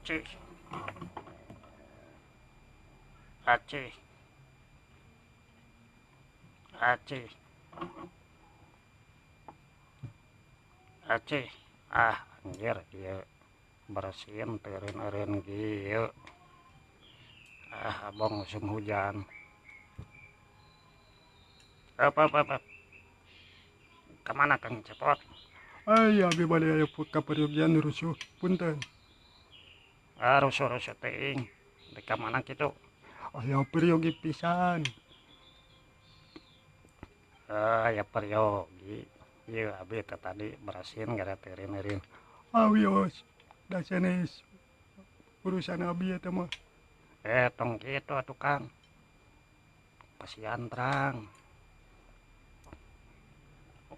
Aceh, Aceh, Aceh, Aceh. Anjir dia bersihin teureun-eureun kieu. Abang musim hujan. Apa. Kemana Kang Cepot? Ay, abi balik aya kapergian rusuh. Punten. Rusuh-rusuh teuing. Di kamana kitu? Aya peryogi pisan. Ya peryogi. Ieu abi teh tadi bersihin gara teureun-eureun. Awios. Da sanes urusan abi eta mah. Tong kitu atuh Kang. Pasian terang.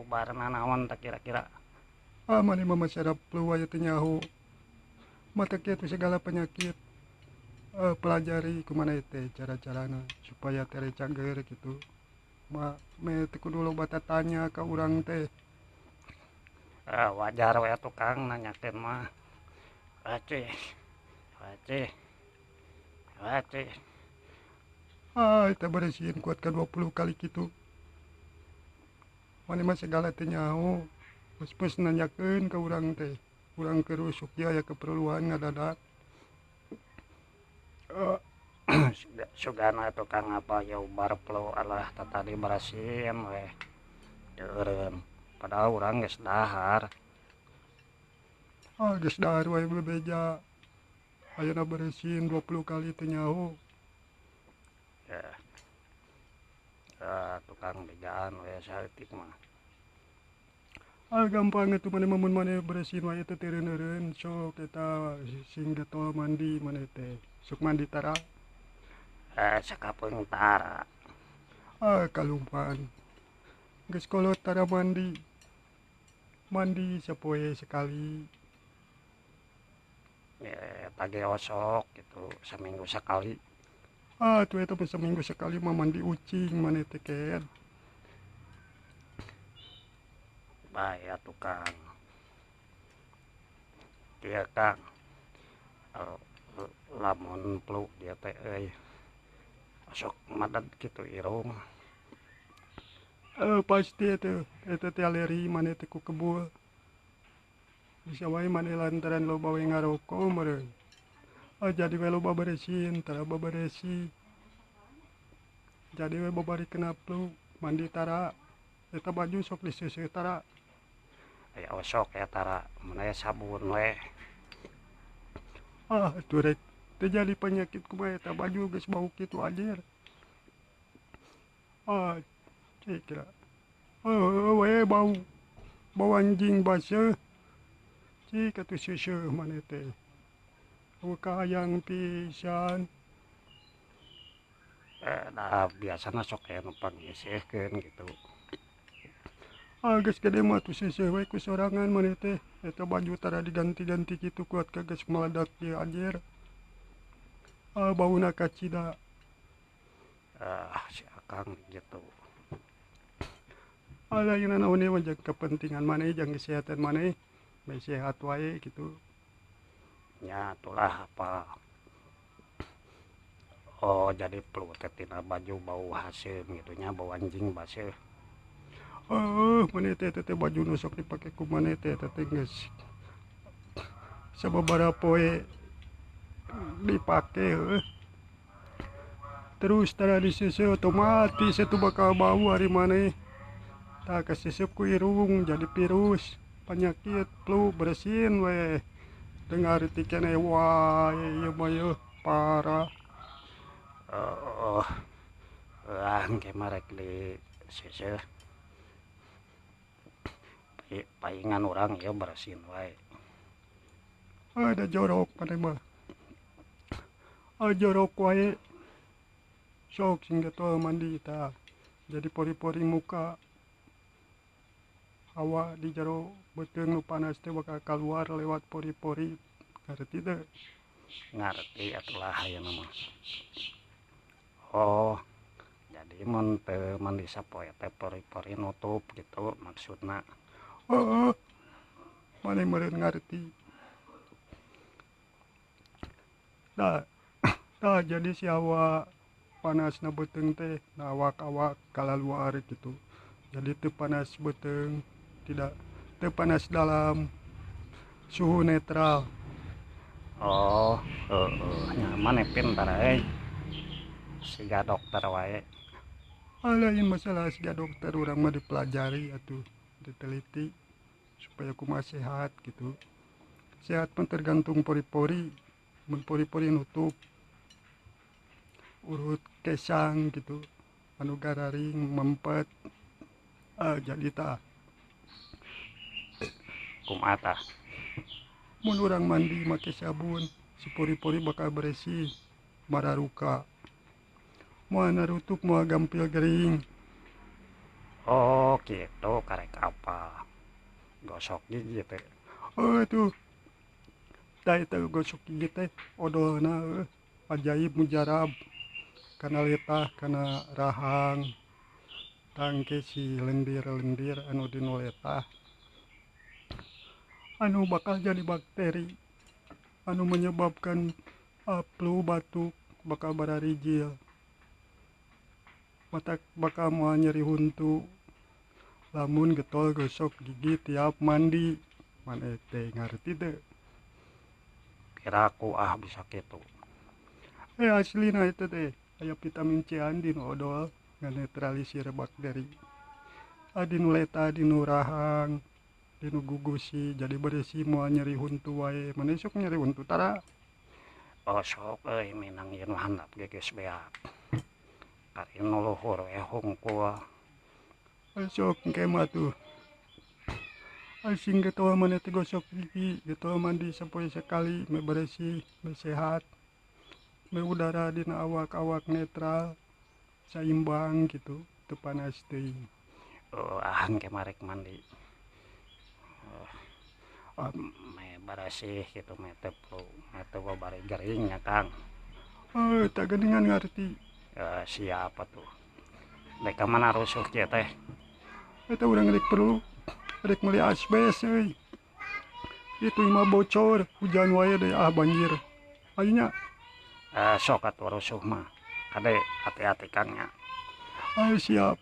Ubarna naon teh kira-kira? Mani mah masyarakat peluaya teu nyaho. Mata kitu segala penyakit. Pelajari kumana teh cara-carana supaya tere cager gitu. Me teu kudu loba tanya ka urang teh. Wajar we atuh Kang nanyakeun mah. Aceh, Aceh, Aceh. Eta bersihin kuat ka 20 kali gitu. Mani mah segala teu nyaho. Pes nanyakeun ka urang teh. Urang kerusuk ya keperluan ngadadak. Sugana tukang apa ya ubar pelu Allah tadi bersihin we teureun padahal urang geus dahar. Geus dahar wae bebeja. Ayeuna bersihin 20 kali teu nyaho. Tukang bejaan we saeutik mah. Gampang atuh maneh mun maneh bersihin wae teh teureun-eureun sok eta sing getol mandi maneh teh. Sok mandi tara. Sakapeung tara. Kalumpaan. Geus kolot tara mandi. Mandi sapoe sekali. Eta ge osok gitu seminggu sakali. Tuh eta mah seminggu sekali mah mandi ucing maneh teh ken. Bae tukang. Ieu Kang. Lamun flu dia teh sok madet kitu irung. Pasti eta teh aleri maneh teh ku kebul. Bisa wae maneh lantaran loba we ngaroko meureun. Jadi we loba bersihin tara baberesi. Jadi we babari kena flu mandi tara. Eta baju sok diseuseuh tara. Aya osok ya tara mun aya sabun we. Atuh rek teu jadi penyakit kumaha eta baju geus bau kitu anjir. Cek kira. We bau bau anjing baseuh. Cik atuh seuseuh maneh teh. Kayang pisan. Biasana sok aya nu pangiseuhkeun gitu. Geus gede mah atuh seuseuh we ku sorangan maneh teh. Eta baju tara diganti-ganti kitu kuat ka geus meledak ieu anjir. Bauna kacida. Si Akang gitu. Lain naon ieu mah jeung kepentingan maneh jeung kesehatan maneh. Bae sehat wae gitu. Nya itulah apa. Jadi flu teh tina baju bau haseum gitu nya bau anjing baseuh. Maneh teh eta teh baju nu sok dipake ku maneh teh eta teh geus sababaraha poe dipake terus tara diseuseuh otomatis atuh bakal bau ari maneh. Tah kaseusup ku irung jadi virus penyakit flu bersihin we. Dengar ti keneh wae ieu mah yeuh parah. Engke mah rek diseuseut. Paingan urang ieu bersihin wae. Da jorok maneh mah. Jorok wae. Sok sing getol mandi tah. Jadi pori-pori muka. Hawa di jero beuteung nu panas teh bakal kaluar lewat pori-pori. Ngarti teu? Ngarti atulah ayeuna mah. Jadi mun teu mandi sapoe teh pori-pori nutup gitu maksudna. Maneh meureun ngarti. Tah tah jadi si awak panasna beuteung teh na awak-awak kalaluar gitu. Jadi teu panas beuteung, tidak teu panas dalam, suhu netral. Oh, nyaman pintar siga dokter wae. Lain masalah siga dokter urang mah dipelajari atuh, diteliti supaya kumaha sehat gitu. Sehat pun tergantung pori-pori, mun pori-pori nutup urut kesang gitu, anu gararing mempet, jadi tah Kumaha tah? mun urang mandi make sabun si pori-pori bakal bersih, mararuka, moal narutuk moal gampil gering. Oh, gitu karek apa? Gosok gigi teh. Tuh tah eta gosok gigi teh odolna ajaib mujarab, kana letah kana rahang tangke si lendir-lendir anu dinu letah anu bakal jadi bakteri anu menyebabkan flu batuk bakal bararijil, mata bakal moal nyeri huntu lamun getol gosok gigi tiap mandi. Maneh teh ngarti teu? Piraku bisa gitu. Aslina eta teh aya vitamin C dinu odol nganetralisir bakteri. Dinu letah dinu rahang dinu gugusi jadi bersih moal nyeri huntu wae. Maneh sok nyeri huntu tara? Oh, sok minang yen handap ge geus beak. Kari nu luhur we hungkul. Sok engke mah tuh. Sing getol maneh teh gosok gigi, getol mandi sapoe sekali me bersih, me sehat, me udara dina awak-awak netral, saimbang gitu, teu panas teuing. Ahan ke marek mandi. Ah, Me barasih gitu me teu flu, me teu bari gering ya Kang. tak geuningan ngarti. Siapa tuh? Dek mana rusuh kieu teh? Eta urang rek meuli asbes euy. Itu mah bocor, hujan wae deh banjir. Aya nya. Sok atuh rusuh mah. Kade hati-hati Kang nya. Siap.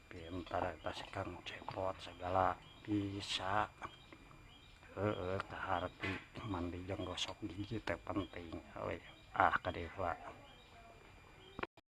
Pintar eta si Kang Cepot segala bisa. Kaharti mandi jeung gosok gigi teh penting. Kade heula.